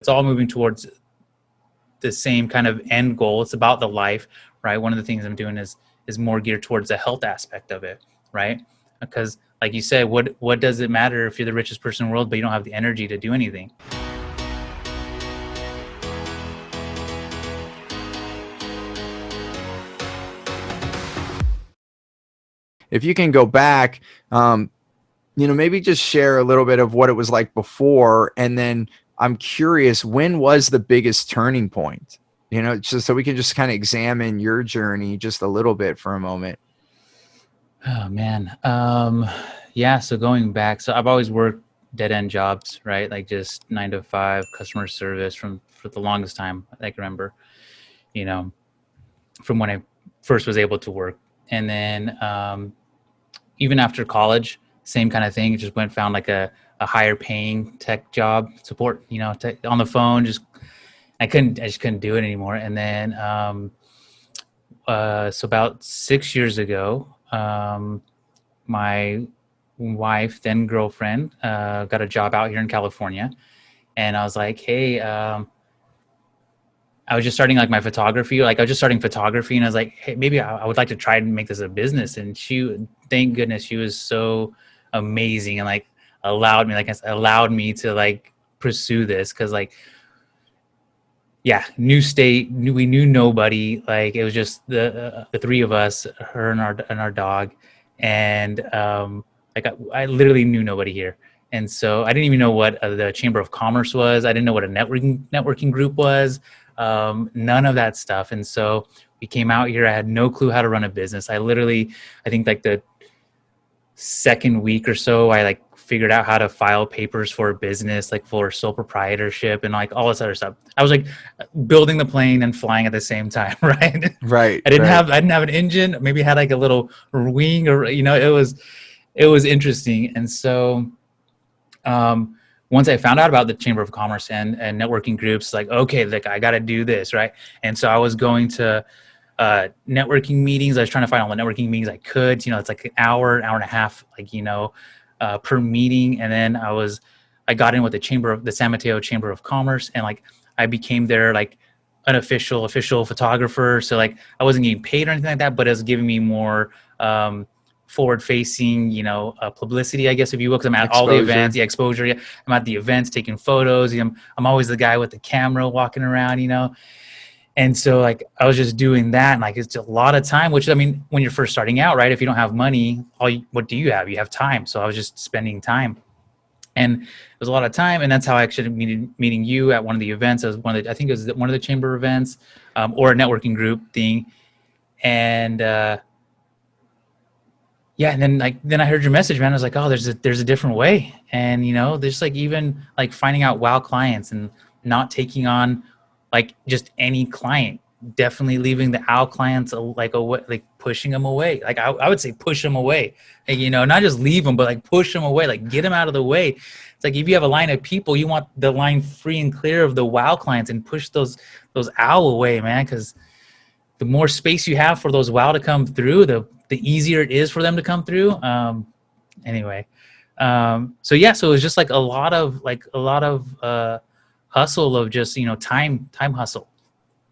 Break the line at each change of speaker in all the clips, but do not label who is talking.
it's all moving towards the same kind of end goal. It's about the life, right? One of the things I'm doing is more geared towards the health aspect of it, right? Because like you said, what does it matter if you're the richest person in the world, but you don't have the energy to do anything?
If you can go back, maybe just share a little bit of what it was like before. And then I'm curious, when was the biggest turning point? Just so we can just kind of examine your journey just a little bit for a moment.
Oh man. Yeah. So going back, so I've always worked dead end jobs, right? Like just 9 to 5 customer service for the longest time I can remember, from when I first was able to work. And then, even after college, same kind of thing. Just went, found like a higher paying tech job support, on the phone. I just couldn't do it anymore. And then, so about 6 years ago, my wife, then girlfriend, got a job out here in California. And I was like, hey, I was just starting like my photography. Like I was just starting photography, and I was like, hey, maybe I would like to try and make this a business. And thank goodness, she was so amazing and like allowed me to like pursue this. Cause like, yeah, new state, we knew nobody. Like it was just the three of us, her and our dog. And, like I literally knew nobody here. And so I didn't even know what the Chamber of Commerce was. I didn't know what a networking group was. None of that stuff. And so we came out here. I had no clue how to run a business. I think like the second week or so, I like figured out how to file papers for a business, like for sole proprietorship and like all this other stuff. I was like building the plane and flying at the same time. Right.
Right.
I didn't have an engine. Maybe had like a little wing or, it was interesting. And so, once I found out about the Chamber of Commerce and networking groups, like, okay, like I got to do this. Right. And so I was going to networking meetings. I was trying to find all the networking meetings I could, it's like an hour and a half, like, per meeting. And then I got in with the San Mateo Chamber of Commerce, and like, I became their like official photographer. So like I wasn't getting paid or anything like that, but it was giving me more, forward facing, publicity, I guess, if you will, because I'm at all the events, the exposure. Yeah. I'm at the events taking photos. I'm always the guy with the camera walking around, And so like I was just doing that, and like it's a lot of time, which I mean, when you're first starting out, right? If you don't have money, what do you have? You have time. So I was just spending time, and it was a lot of time. And that's how I actually meeting you at one of the events. I think it was one of the chamber events, or a networking group thing. And yeah, and then I heard your message, man. I was like, oh, there's a different way. And there's like even like finding out wow clients and not taking on like just any client, definitely leaving the owl clients like pushing them away. Like I would say push them away, like, not just leave them, but like push them away, like get them out of the way. It's like if you have a line of people, you want the line free and clear of the wow clients and push those owl away, man. Because the more space you have for those wow to come through, the easier it is for them to come through. Anyway, so yeah, so it was just like a lot of hustle of just time hustle.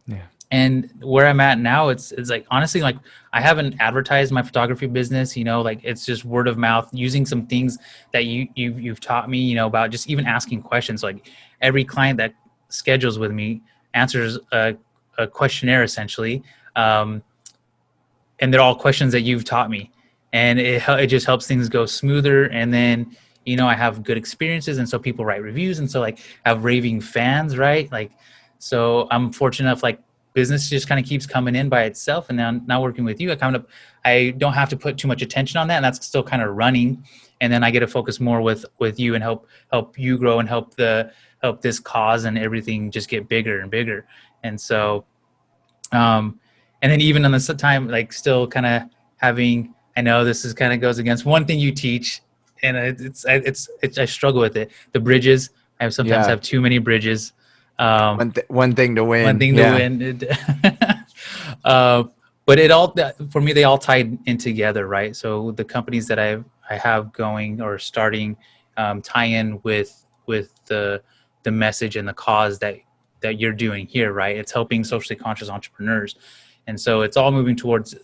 Yeah.
And where I'm at now, it's like honestly, like I haven't advertised my photography business, like it's just word of mouth, using some things that you've taught me, about just even asking questions. Like every client that schedules with me answers a questionnaire essentially, and they're all questions that you've taught me, and it just helps things go smoother. And then I have good experiences, and so people write reviews, and so like I have raving fans, right? Like, so I'm fortunate enough, like business just kind of keeps coming in by itself. And now working with you, I don't have to put too much attention on that, and that's still kind of running. And then I get to focus more with you and help you grow and help this cause and everything just get bigger and bigger. And so, and then even on this time, like still kind of having, I know this is kind of goes against one thing you teach, and I struggle with it. The bridges. I sometimes have too many bridges.
One thing to win.
One thing to win. But it all, for me, they all tied in together, right? So the companies that I have going or starting tie in with the the message and the cause that you're doing here, right? It's helping socially conscious entrepreneurs. And so it's all moving towards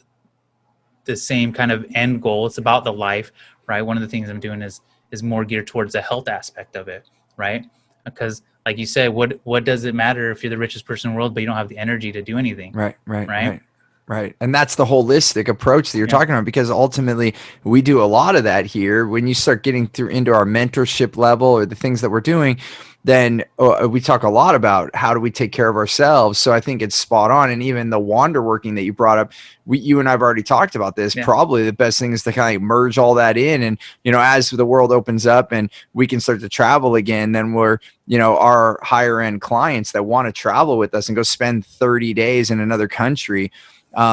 the same kind of end goal. It's about the life, right? One of the things I'm doing is more geared towards the health aspect of it, right? Because like you said, what does it matter if you're the richest person in the world, but you don't have the energy to do anything?
Right. And that's the holistic approach that you're talking about, because ultimately we do a lot of that here. When you start getting through into our mentorship level or the things that we're doing, then we talk a lot about how do we take care of ourselves. So I think it's spot on. And even the wander working that you brought up, you and I've already talked about this. Probably the best thing is to kind of merge all that in. And, as the world opens up and we can start to travel again, then we're, our higher end clients that want to travel with us and go spend 30 days in another country.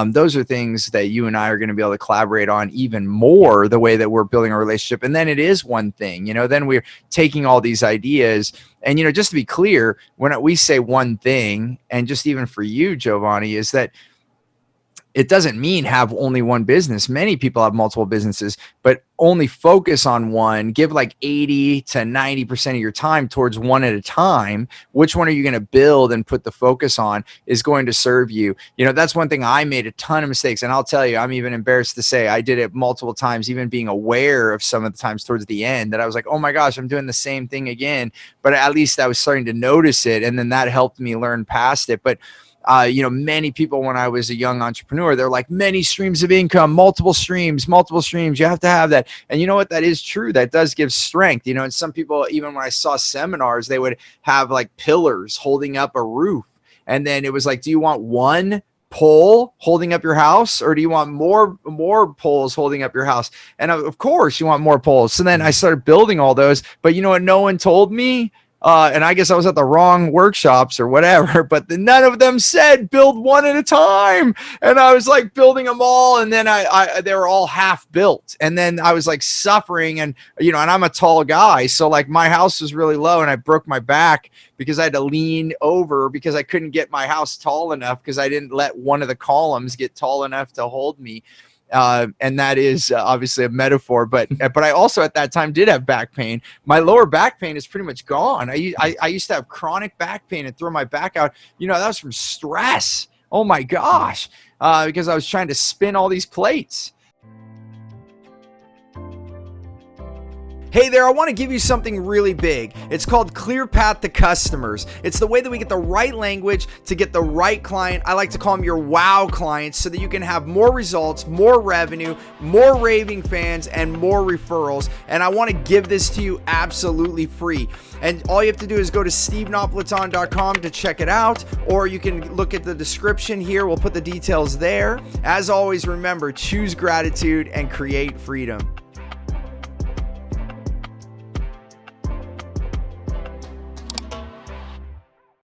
Those are things that you and I are going to be able to collaborate on even more, the way that we're building a relationship. And then it is one thing, then we're taking all these ideas and, just to be clear, when we say one thing, and just even for you, Jovanni, is that it doesn't mean have only one business. Many people have multiple businesses, but only focus on one. Give like 80 to 90% of your time towards one at a time. Which one are you going to build and put the focus on is going to serve you? That's one thing. I made a ton of mistakes, and I'll tell you, I'm even embarrassed to say I did it multiple times, even being aware of some of the times towards the end that I was like, oh my gosh, I'm doing the same thing again. But at least I was starting to notice it. And then that helped me learn past it. But many people, when I was a young entrepreneur, they're like, many streams of income, multiple streams. You have to have that. And you know what? That is true. That does give strength. And some people, even when I saw seminars, they would have like pillars holding up a roof. And then it was like, do you want one pole holding up your house, or do you want more poles holding up your house? And of course you want more poles. So then I started building all those. But you know what no one told me? And I guess I was at the wrong workshops or whatever, but none of them said build one at a time. And I was like building them all. And then they were all half built. And then I was like suffering, and, and I'm a tall guy. So like my house was really low, and I broke my back because I had to lean over because I couldn't get my house tall enough, because I didn't let one of the columns get tall enough to hold me. And that is obviously a metaphor, but I also at that time did have back pain. My lower back pain is pretty much gone. I used to have chronic back pain and throw my back out. That was from stress. Oh my gosh. Because I was trying to spin all these plates. Hey there, I want to give you something really big. It's called Clear Path to Customers. It's the way that we get the right language to get the right client. I like to call them your wow clients, so that you can have more results, more revenue, more raving fans, and more referrals. And I want to give this to you absolutely free. And all you have to do is go to stevenapolitan.com to check it out, or you can look at the description here. We'll put the details there. As always, remember, choose gratitude and create freedom.